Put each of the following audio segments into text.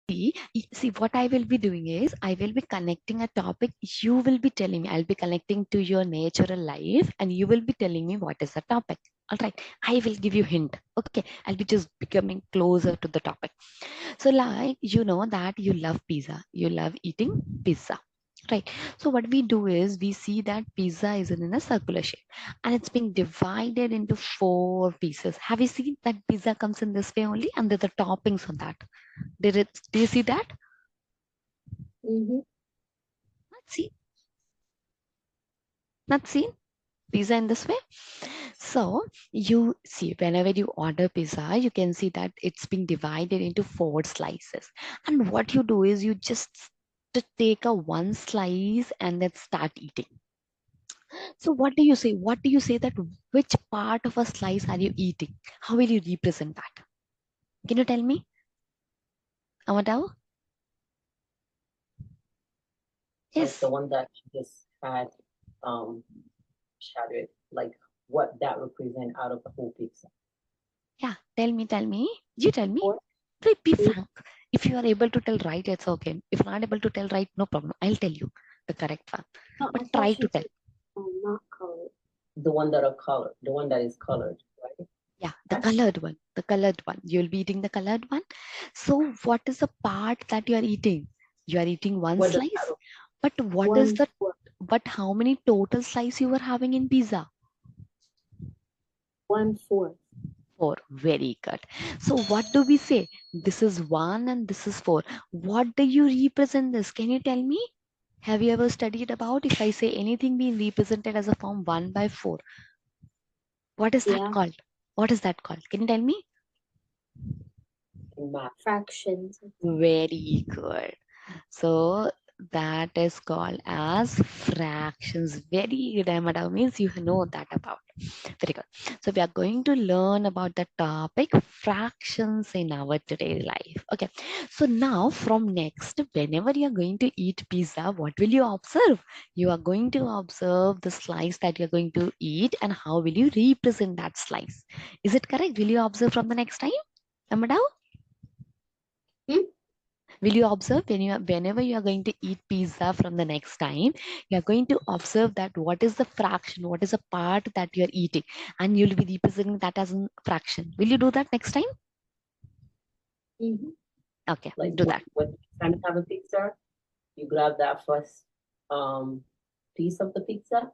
See, what I will be doing is I will be connecting a topic. You will be telling me, I'll be connecting to your natural life and you will be telling me what is the topic. All right. I will give you hint. Okay. I'll be just becoming closer to the topic. So like, you know that you love pizza. You love eating pizza. Right. So what we do is we see that pizza is in a circular shape and it's being divided into 4 pieces. Have you seen that pizza comes in this way only and there are the toppings on that? Do you see that? Mm-hmm. Not seen. Not seen pizza in this way. So you see, whenever you order pizza, you can see that it's being divided into 4 slices. And what you do is you just to take a one slice and then start eating. So what do you say? What do you say that which part of a slice are you eating? How will you represent that? Can you tell me, Amadao? Like the Yes. one that you just had shattered, like what that represent out of the whole pizza. Yeah. Tell me. Tell me. You tell me. Four. Be Three. frank. If you are able to tell right, it's okay. If not able to tell right, no problem. I'll tell you the correct one. No, But I try thought to you tell. said not colored. The one that are colored, the one that is colored, right? Yeah, the That's colored one. The colored one. You'll be eating the colored one. So what is the part that you are eating? You are eating one what does slice. that But what is One the fourth. but how many total slice you are having in pizza? 1/4. 4. Very good. So what do we say? This is 1 and this is 4. What do you represent this? Can you tell me? Have you ever studied about if I say anything being represented as a form 1 by 4? What is that Yeah. called? What is that called? Can you tell me? in math? Fractions. Very good. So that is called as fractions. Very good, Amada. Means you know that about. Very good. So we are going to learn about the topic fractions in our today life. Okay. So now from next, whenever you are going to eat pizza, what will you observe? You are going to observe the slice that you are going to eat and how will you represent that slice. Is it correct? Will you observe from the next time, Amada? Hmm? Will you observe whenever you are going to eat pizza from the next time, you are going to observe that what is the fraction, what is the part that you are eating, and you'll be representing that as a fraction. Will you do that next time? Mm-hmm. Okay, Like do that. when it's time to have a pizza, you grab that first um piece of the pizza,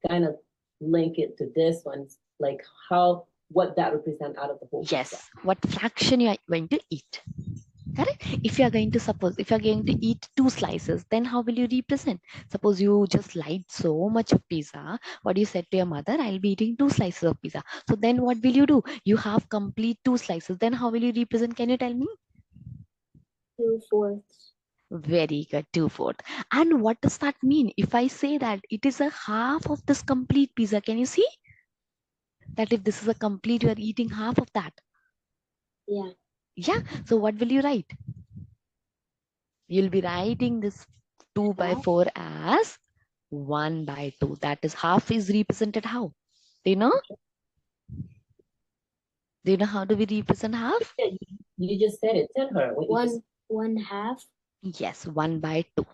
kind of link it to this one, like how what that represent out of the whole pizza. Yes, what fraction you are going to eat. Correct? If you are going to suppose, if you are going to eat 2 slices, then how will you represent? Suppose you just liked so much of pizza, what you said to your mother, I'll be eating 2 slices of pizza. So then what will you do? You have complete 2 slices. Then how will you represent? Can you tell me? 2/4. Very good, 2/4. And what does that mean? If I say that it is a half of this complete pizza, can you see that if this is a complete, you are eating half of that? Yeah. Yeah. So what will you write? You'll be writing this 2 by Half. 4 as 1 by 2. That is half is represented how? Do you know? Do you know how do we represent half? Yeah, you just said it. Tell her what you just. 1/2. Yes, 1 by 2.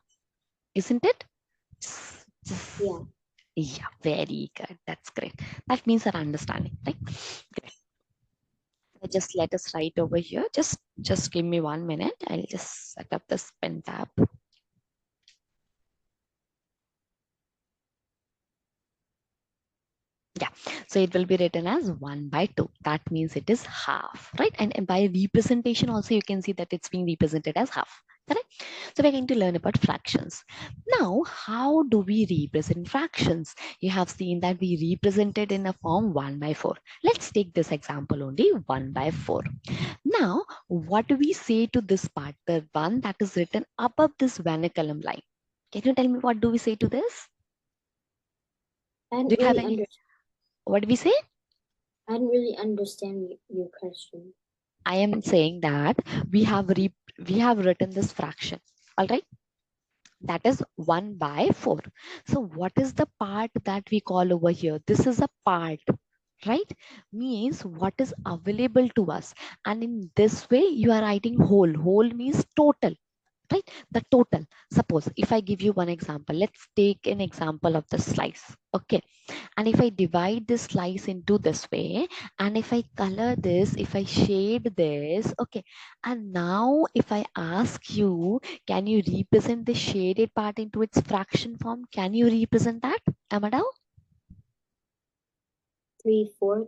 Isn't it? Yeah. Yeah, very good. That's great. That means our understanding, right? Great. So just let us write over here. Just give me 1 minute. I'll just set up this pen tab. Yeah, so it will be written as 1 by 2. That means it is half, right? And by representation also you can see that it's being represented as half, correct? So we're going to learn about fractions. Now, how do we represent fractions? You have seen that we represented in a form 1 by 4. Let's take this example only, 1 by 4. Now, what do we say to this part, the one that is written above this vernaculum line? Can you tell me what do we say to this? I Do didn't you have really any? under. What do we say? I didn't really understand your question. I am saying that we have written this fraction. All right, that is 1 by 4. So what is the part that we call over here? This is a part. right? Means what is available to us. And in this way, you are writing whole. Whole means total, right? The total. Suppose if I give you one example, let's take an example of the slice. Okay. And if I divide this slice into this way, and if I color this, if I shade this, okay. And now if I ask you, can you represent the shaded part into its fraction form? Can you represent that, Amada? 3/4.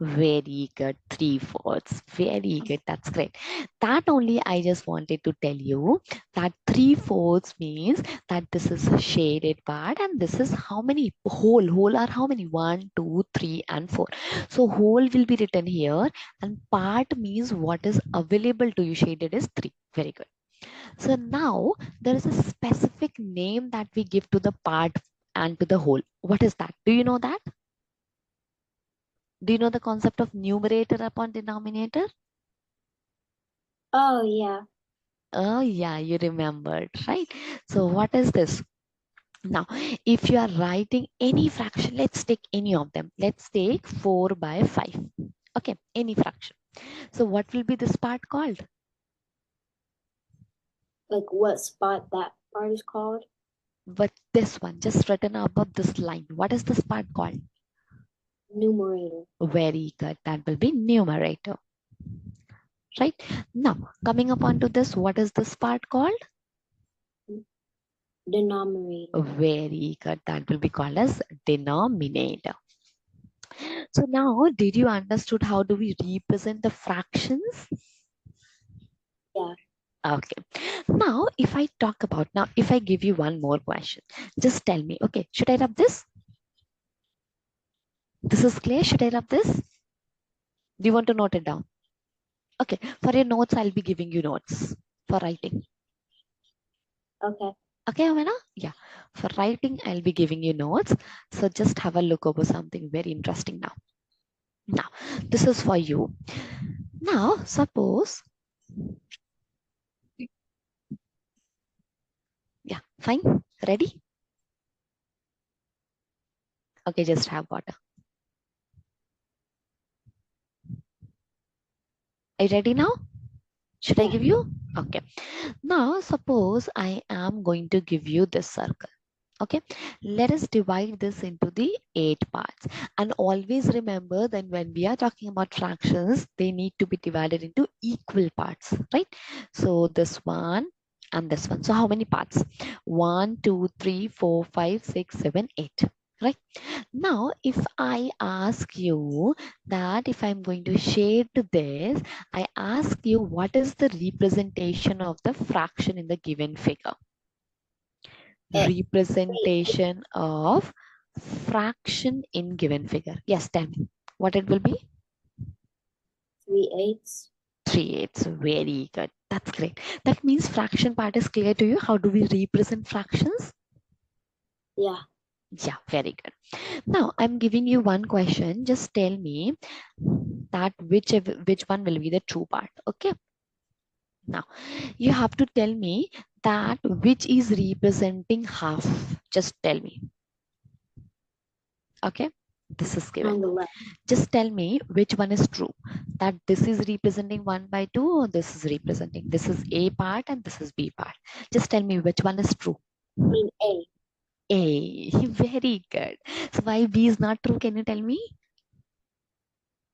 Very good. 3/4. Very good. That's great. That only I just wanted to tell you that 3/4 means that this is a shaded part and this is how many whole. Whole are how many? 1, 2, 3, and 4. So whole will be written here and part means what is available to you. Shaded is 3. Very good. So now there is a specific name that we give to the part and to the whole. What is that? Do you know that? Do you know the concept of numerator upon denominator? Oh, yeah. Oh, yeah, you remembered, right? So what is this? Now, if you are writing any fraction, let's take any of them. Let's take 4 by 5. Okay, any fraction. So what will be this part called? Like what spot that part is called? But this one, just written above this line. What is this part called? Numerator. Very good. That will be numerator. Right? Now, coming upon to this, what is this part called? Denominator. Very good. That will be called as denominator. So now, did you understood how do we represent the fractions? Yeah. Okay. Now, if I talk about, now, if I give you one more question, just tell me, okay, should I rub this? This is clear. Should I rub this? Do you want to note it down? Okay. For your notes, I'll be giving you notes for writing. Okay. Okay, Amina? Yeah. For writing, I'll be giving you notes. So just have a look over something very interesting now. Now, this is for you. Now, suppose, yeah, fine. Ready? Okay, just have water. Are you ready now? Should I Yeah. give you? Okay. Now, suppose I am going to give you this circle. Okay. Let us divide this into the 8 parts. And always remember that when we are talking about fractions, they need to be divided into equal parts, right? So this one and this one. So how many parts? 1, 2, 3, 4, 5, 6, 7, 8. Right? Now, if I ask you that if I'm going to shade this, I ask you what is the representation of the fraction in the given figure? Wait, Representation of fraction in given figure. Yes, tell me what it will be. 3/8. 3/8. Very good. That's great. That means fraction part is clear to you. How do we represent fractions? Yeah. Yeah, very good. Now I'm giving you one question. Just tell me that which one will be the true part. Okay. Now you have to tell me that which is representing half. Just tell me. Okay. This is given. On the left. Just tell me which one is true. That this is representing 1 by 2 or this is representing. This is A part and this is B part. Just tell me which one is true. I mean A. A. Very good. So why B is not true? Can you tell me?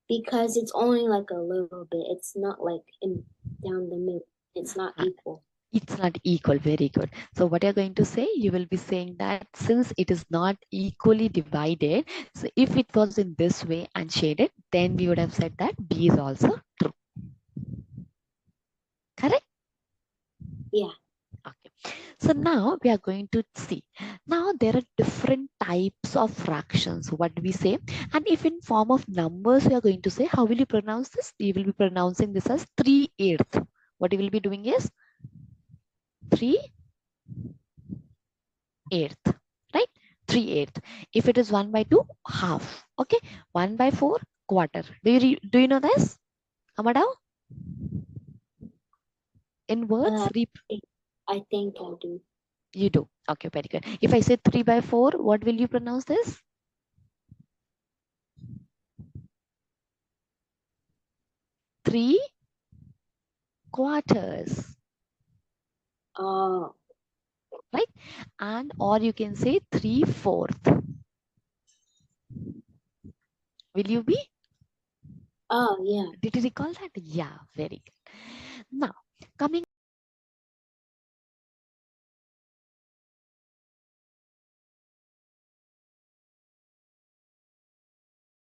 Because it's only like a little bit. It's not like in down the middle. It's not equal. It's not equal. Very good. So what you're going to say, you will be saying that since it is not equally divided, so if it was in this way and shaded, then we would have said that B is also true. Correct? Yeah. Okay. So now we are going to see. Now there are different types of fractions. What do we say? And if in form of numbers, we are going to say, how will you pronounce this? You will be pronouncing this as 3/8. What you will be doing is 3/8, right? 3/8. If it is 1 by 2, half. Okay. 1 by 4, quarter. Do you know this? Amada? In words, I think I do. you do. Okay, very good. If I say 3 by 4, what will you pronounce this? 3/4. Oh, Right? And or you can say 3/4. Will you be? oh, yeah. Did you recall that? Yeah, very good. Now, coming